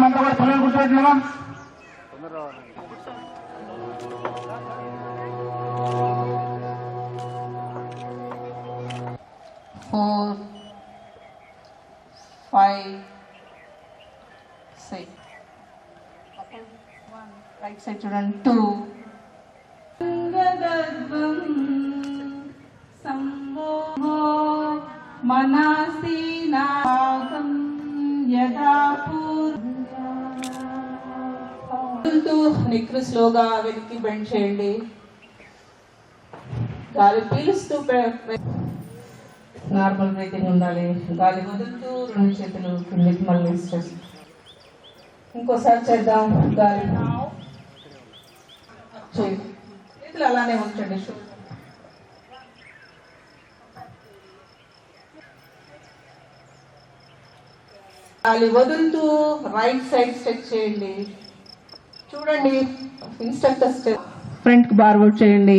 అంతా కూడా పిల్లలు కూర్చోబెట్టినామా? 4, 5, 6. రైట్ సైడ్ చూడండి. 2. మనసీనాగం నెక్కు స్లోగా వెనక్కి బెండ్ చేయండి. గాలి పీలుస్తూ నార్మల్ బ్రీతింగ్ ఉండాలి. గాలి వదులుతూ 2 చేతులు కిందకి మళ్ళీ స్ట్రెస్. ఇంకోసారి చేద్దాం. గాలి చేతులు అలానే ఉంచండి. గాలి వదులుతూ రైట్ సైడ్ స్ట్రెచ్ చేయండి. చూడండి, ఇన్స్ట్రక్టర్ స్టెప్ ఫ్రంట్ కి బార్వర్డ్ చేయండి.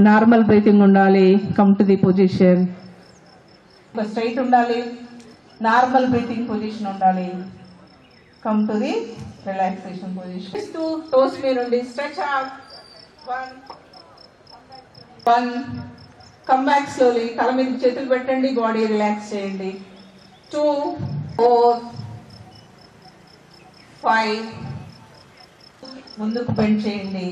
నార్మల్ బ్రీతింగ్ ఉండాలి. Come to the position. Straight ఉండాలి. నార్మల్ బ్రీతింగ్ పొజిషన్ ఉండాలి. Come to the relaxation position. Toes మీద నుండి stretch out. 1 come back slowly. తల మీద చేతులు పెట్టండి. బాడీ రిలాక్స్ చేయండి. 2, 4, 5 ముందుకు బెండ్ చేయండి.